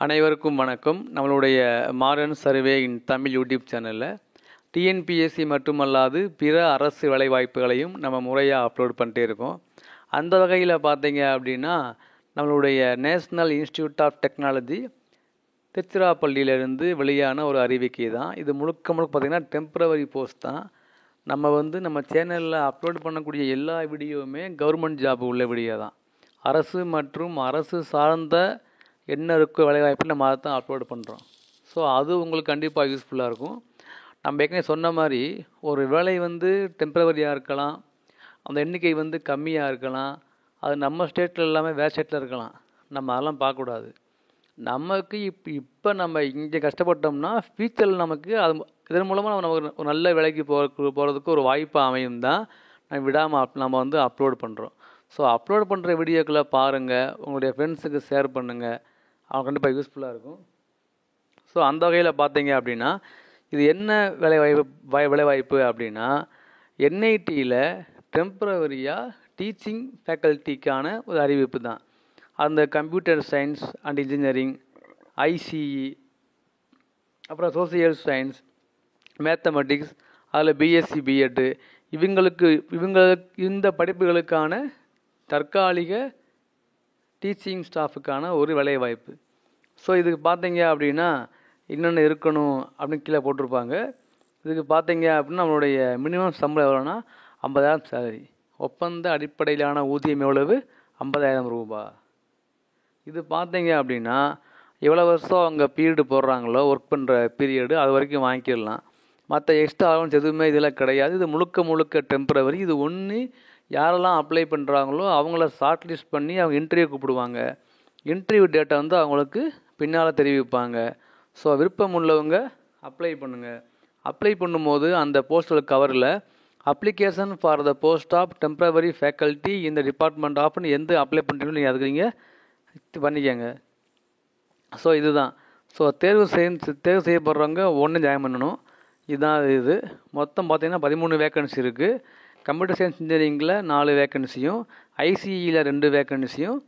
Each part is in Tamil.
அனைவருக்கும் வணக்கம். நம்மளுடைய மாடர்ன் சர்வே இன் தமிழ் யூடியூப் சேனலில் டிஎன்பிஎஸ்சி மட்டுமல்லாது பிற அரசு வேலைவாய்ப்புகளையும் நம்ம முறையாக அப்லோட் பண்ணிட்டே இருக்கோம். அந்த வகையில் பார்த்தீங்க அப்படின்னா நம்மளுடைய நேஷ்னல் இன்ஸ்டிடியூட் ஆஃப் டெக்னாலஜி திருச்சிராப்பள்ளியிலேருந்து வெளியான ஒரு அறிவிக்கை தான் இது. முழுக்க பார்த்திங்கன்னா டெம்பரவரி போஸ்ட் தான். நம்ம சேனலில் அப்லோட் பண்ணக்கூடிய எல்லா வீடியோவுமே கவர்மெண்ட் ஜாப் உள்ள வீடியோ தான். அரசு மற்றும் அரசு சார்ந்த என்ன இருக்கோ வேலைவாய்ப்பு நம்ம அதை தான் அப்லோட் பண்ணுறோம். ஸோ அது உங்களுக்கு கண்டிப்பாக யூஸ்ஃபுல்லாக இருக்கும். நம்ம ஏற்கனவே சொன்ன மாதிரி ஒரு வேலை டெம்பரவரியாக இருக்கலாம், அந்த எண்ணிக்கை கம்மியாக இருக்கலாம், அது நம்ம ஸ்டேட்டில் இல்லாமல் வேறு ஸ்டேட்டில் இருக்கலாம். நம்ம அதெல்லாம் பார்க்கக்கூடாது. நமக்கு இப்போ நம்ம இங்கே கஷ்டப்பட்டோம்னா ஃபியூச்சரில் நமக்கு அது இதன் மூலமாக நம்ம ஒரு நல்ல வேலைக்கு போகிறதுக்கு ஒரு வாய்ப்பு அமையும் தான் நம்ம விடாமல் நம்ம அப்லோட் பண்ணுறோம். ஸோ அப்லோட் பண்ணுற வீடியோக்களை பாருங்கள், உங்களுடைய ஃப்ரெண்ட்ஸுக்கு ஷேர் பண்ணுங்கள், அவங்க கண்டிப்பாக யூஸ்ஃபுல்லாக இருக்கும். ஸோ அந்த வகையில் பார்த்தீங்க அப்படின்னா இது என்ன வேலைவாய்ப்பு அப்படின்னா என்ஐடியில் டெம்பரவரியாக டீச்சிங் ஃபேக்கல்ட்டிக்கான ஒரு அறிவிப்பு தான். அந்த computer science and engineering, ICE, அப்புறம் சோசியல் சயின்ஸ், மேத்தமெட்டிக்ஸ், அதில் பிஎஸ்சி பிஎட்டு இவங்களுக்கு இந்த படிப்புகளுக்கான தற்காலிக டீச்சிங் ஸ்டாஃபுக்கான ஒரு வேலைவாய்ப்பு. ஸோ இதுக்கு பார்த்தீங்க அப்படின்னா என்னென்ன இருக்கணும் அப்படின்னு கீழே போட்டிருப்பாங்க. இதுக்கு பார்த்தீங்க அப்படின்னா நம்மளுடைய மினிமம் சம்பளம் எவ்வளோனா 50,000 சேலரி. ஒப்பந்த அடிப்படையிலான ஊதியம் எவ்வளவு? 50,000 ரூபா. இது பார்த்தீங்க அப்படின்னா எவ்வளோ வருஷம் அவங்க பீரியடு போடுறாங்களோ ஒர்க் பண்ணுற பீரியடு அது வரைக்கும் வாங்கிக்கிடலாம். மற்ற எக்ஸ்ட்ரா அலவன்ஸ் எதுவுமே இதில் கிடையாது. இது முழுக்க டெம்பரவரி. இது ஒன்று யாரெல்லாம் அப்ளை பண்ணுறாங்களோ அவங்கள ஷார்ட் லிஸ்ட் பண்ணி அவங்க இன்டர்வியூ கூப்பிடுவாங்க. இன்டர்வியூ டேட்டா அவங்களுக்கு பின்னால் தெரிவிப்பாங்க. ஸோ விருப்பம் உள்ளவங்க அப்ளை பண்ணுங்கள். அப்ளை பண்ணும்போது அந்த போஸ்டல் கவரில் application for the post of temporary faculty இந்த டிபார்ட்மெண்ட் ஆஃப்னு எந்த அப்ளை பண்ணுறீங்களோ நீங்கள் அதுக்கு நீங்கள் பண்ணிக்கங்க. ஸோ இதுதான். ஸோ தேர்வு செய்யப்படுறவங்க ஒன்று ஜாயின் பண்ணணும். இதுதான் இது. மொத்தம் பார்த்திங்கன்னா 13 வேக்கன்சி இருக்குது. கம்ப்யூட்டர் சயின்ஸ் இன்ஜினியரிங்கில் 4 வேக்கன்சியும், ஐசிஇயில் 2 வேக்கன்சியும்,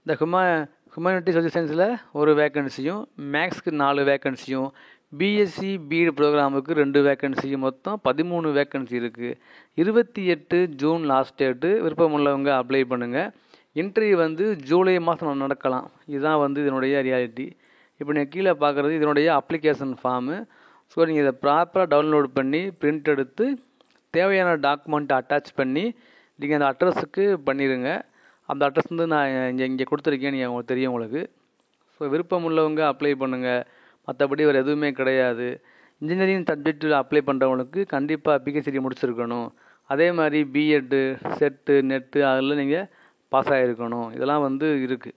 இந்த ஹியூமனிட்டி சோசியல் சயின்ஸில் 1 வேக்கன்சியும், மேக்ஸ்க்கு 4 வேக்கன்சியும், பிஎஸ்சி பிஎட் ப்ரோக்ராமுக்கு 2 வேக்கன்சியும், மொத்தம் 13 வேக்கன்சி இருக்குது. 28 ஜூன் லாஸ்ட் டேட்டு. விருப்பம் உள்ளவங்க அப்ளை பண்ணுங்கள். இன்டர்வியூ ஜூலை மாதம் நடக்கலாம். இதுதான் இதனுடைய ரியாலிட்டி. இப்போ நீங்கள் கீழே பார்க்குறது இதனுடைய அப்ளிகேஷன் ஃபார்மு. ஸோ நீங்கள் இதை ப்ராப்பராக டவுன்லோட் பண்ணி பிரிண்ட் எடுத்து தேவையான டாக்குமெண்ட்டை அட்டாச் பண்ணி நீங்கள் அந்த அட்ரஸுக்கு பண்ணிடுங்க. அந்த அட்ரஸ் நான் இங்கே கொடுத்துருக்கேன், நீங்கள் உங்களுக்கு தெரியும் உங்களுக்கு. ஸோ விருப்பம் உள்ளவங்க அப்ளை பண்ணுங்கள். மற்றபடி வேறு எதுவுமே கிடையாது. இன்ஜினியரிங் சப்ஜெக்டில் அப்ளை பண்ணுறவங்களுக்கு கண்டிப்பாக பிஹெச்டி முடிச்சிருக்கணும். அதே மாதிரி பிஎட்டு, செட்டு, நெட்டு அதில் நீங்கள் பாஸ் ஆகிருக்கணும். இதெல்லாம் இருக்குது.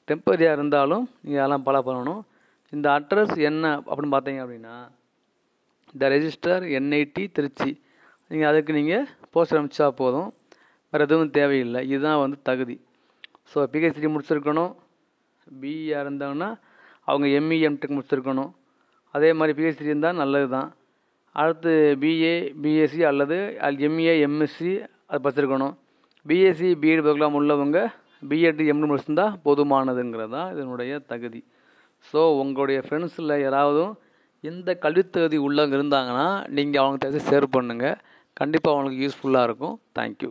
டெம்பரரியாக இருந்தாலும் நீங்கள் அதெல்லாம் ஃபாலோ பண்ணணும். இந்த அட்ரஸ் என்ன அப்படின்னு பார்த்தீங்க அப்படின்னா த ரெஜிஸ்டர் என்ஐடி திருச்சி. நீங்கள் போஸ்டர் அனுப்பிச்சா போதும், வேறு எதுவும் தேவையில்லை. இதுதான் தகுதி. ஸோ பிஹெச்டி முடிச்சிருக்கணும். பிஇயாக இருந்தாங்கன்னா அவங்க எம்இ எம்டெக் முடிச்சிருக்கணும். அதே மாதிரி பிஹெச்டி இருந்தால் நல்லது தான். அடுத்து பிஏ பிஎஸ்சி அல்லது எம்ஏ எம்எஸ்சி அது படிச்சிருக்கணும். பிஎஸ்சி பிஎட் ப்ரோக்ராம் உள்ளவங்க பிஎட் எம்ஏ முடிச்சிருந்தா போதுமானதுங்கிறது தான் இதனுடைய தகுதி. ஸோ உங்களுடைய ஃப்ரெண்ட்ஸில் யாராவதும் இந்த கல்வித்தகுதி உள்ளவங்க இருந்தாங்கன்னா நீங்கள் அவங்க ஷேர் பண்ணுங்கள். கண்டிப்பாக அவங்களுக்கு யூஸ்ஃபுல்லாக இருக்கும். தேங்க்யூ.